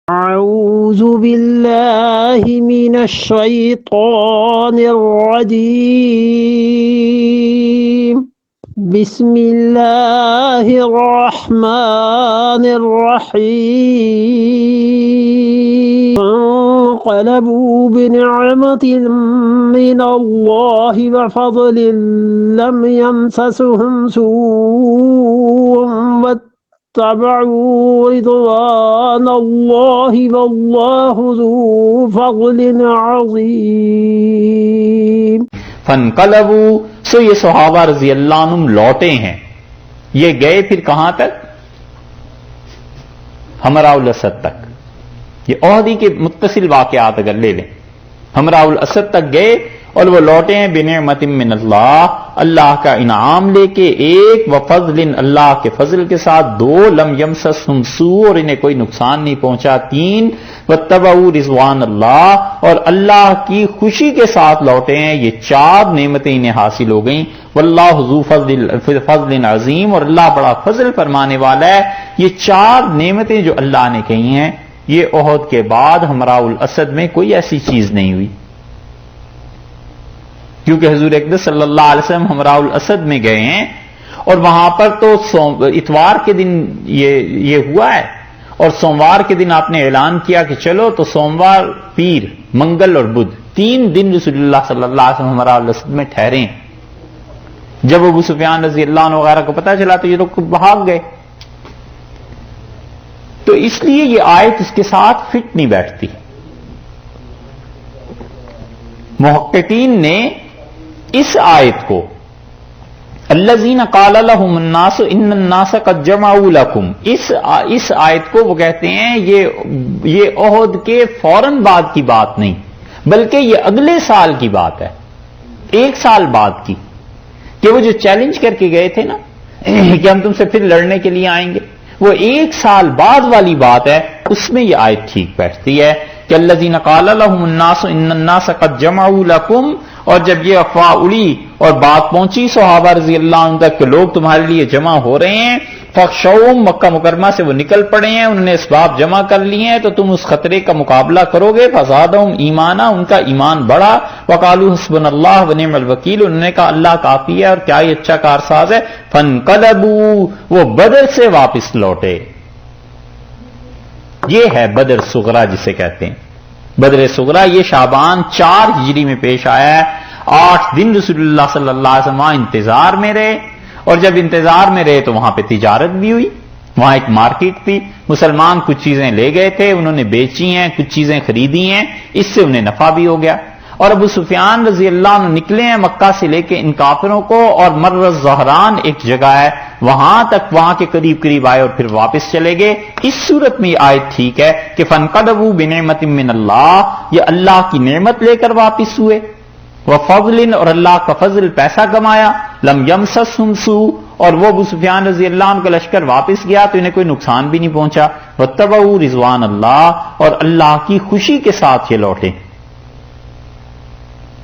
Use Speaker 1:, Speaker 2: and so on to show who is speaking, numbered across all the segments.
Speaker 1: أعوذ بالله من الشيطان الرجيم. بسم الله الرحمن الرحيم. فانقلبوا بنعمة من الله وفضل لم يمسسهم سوء اتبعوا رضوان الله والله ذو فضل عظیم.
Speaker 2: فانقلبوا، سو یہ صحابہ رضی اللہ عنہم لوٹے ہیں. یہ گئے پھر کہاں تک؟ حمراء الاسد تک. یہ احدی کے متصل واقعات اگر لے لیں، حمراء الاسد تک گئے اور وہ لوٹے ہیں بنعمت من اللہ، اللہ کا انعام لے کے، ایک وفضل، اللہ کے فضل کے ساتھ، دو لم یمسسہم سوء، اور انہیں کوئی نقصان نہیں پہنچا، تین واتبعوا رضوان اللہ، اور اللہ کی خوشی کے ساتھ لوٹے ہیں. یہ چار نعمتیں انہیں حاصل ہو گئیں. واللہ ذو فضل عظیم، اور اللہ بڑا فضل فرمانے والا ہے. یہ چار نعمتیں جو اللہ نے کہی ہیں، یہ احد کے بعد حمراء الاسد میں کوئی ایسی چیز نہیں ہوئی، کیونکہ حضور اقدس صلی اللہ علیہ وسلم حمراء الاسد میں گئے ہیں، اور وہاں پر تو اتوار کے دن یہ ہوا ہے، اور سوموار کے دن آپ نے اعلان کیا کہ چلو، تو سوموار، پیر، منگل اور بدھ، 3 دن رسول اللہ صلی اللہ علیہ وسلم حمراء الاسد میں ٹھہرے ہیں. جب ابو سفیان رضی اللہ عنہ وغیرہ کو پتہ چلا تو یہ لوگ بھاگ گئے. تو اس لیے یہ آیت اس کے ساتھ فٹ نہیں بیٹھتی. محققین نے اس آیت کو الذین قال لهم الناس ان الناس قد جمعوا لكم، اس آیت کو وہ کہتے ہیں یہ احد کے فوراً بعد کی بات نہیں، بلکہ یہ اگلے سال کی بات ہے، 1 سال بعد کی، کہ وہ جو چیلنج کر کے گئے تھے نا کہ ہم تم سے پھر لڑنے کے لیے آئیں گے، وہ 1 سال بعد والی بات ہے. اس میں یہ آیت ٹھیک بیٹھتی ہے کہ الذین قال لهم الناس ان الناس قد جمعوا لكم، اور جب یہ افواہ اڑی اور بات پہنچی صحابہ رضی اللہ عنہ تک کہ لوگ تمہارے لیے جمع ہو رہے ہیں، فخشوہم، مکہ مکرمہ سے وہ نکل پڑے ہیں، انہوں نے اسباب جمع کر لیے ہیں، تو تم اس خطرے کا مقابلہ کرو گے. فزادہم ایمانا، ان کا ایمان بڑھا. وقالوا حسبنا اللہ ونعم الوکیل، انہوں نے کہا اللہ کافی ہے اور کیا ہی اچھا کارساز ہے. فانقلبوا، وہ بدر سے واپس لوٹے. یہ ہے بدر صغرا جسے کہتے ہیں. بدر صغرا یہ شعبان 4 ہجری میں پیش آیا ہے. 8 دن رسول اللہ صلی اللہ علیہ وسلم وہاں انتظار میں رہے، اور جب انتظار میں رہے تو وہاں پہ تجارت بھی ہوئی. وہاں ایک مارکیٹ تھی، مسلمان کچھ چیزیں لے گئے تھے، انہوں نے بیچی ہیں، کچھ چیزیں خریدی ہیں، اس سے انہیں نفع بھی ہو گیا. اور ابو سفیان رضی اللہ عنہ نکلے ہیں مکہ سے لے کے ان کافروں کو، اور مر الزہران ایک جگہ ہے وہاں تک، وہاں کے قریب قریب آئے اور پھر واپس چلے گئے. اس صورت میں یہ آیت ٹھیک ہے کہ فانقلبوا بنعمت من اللہ، یہ اللہ کی نعمت لے کر واپس ہوئے. وفضل، اور اللہ کا فضل، پیسہ کمایا. لم یمسسہم سوء، اور وہ ابو سفیان رضی اللہ عنہ کا لشکر واپس گیا تو انہیں کوئی نقصان بھی نہیں پہنچا. واتبعوا رضوان اللہ، اور اللہ کی خوشی کے ساتھ یہ لوٹے.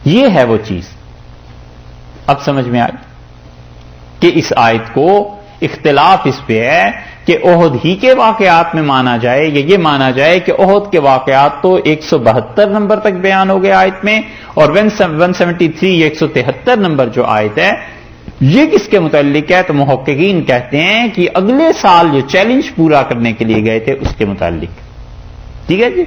Speaker 2: یہ ہے وہ چیز. اب سمجھ میں آئی کہ اس آیت کو اختلاف اس پہ ہے کہ احد ہی کے واقعات میں مانا جائے یا یہ مانا جائے کہ احد کے واقعات تو 172 نمبر تک بیان ہو گئے آیت میں، اور 173 یہ 173 نمبر جو آیت ہے یہ کس کے متعلق ہے؟ تو محققین کہتے ہیں کہ اگلے سال جو چیلنج پورا کرنے کے لیے گئے تھے اس کے متعلق. ٹھیک ہے جی.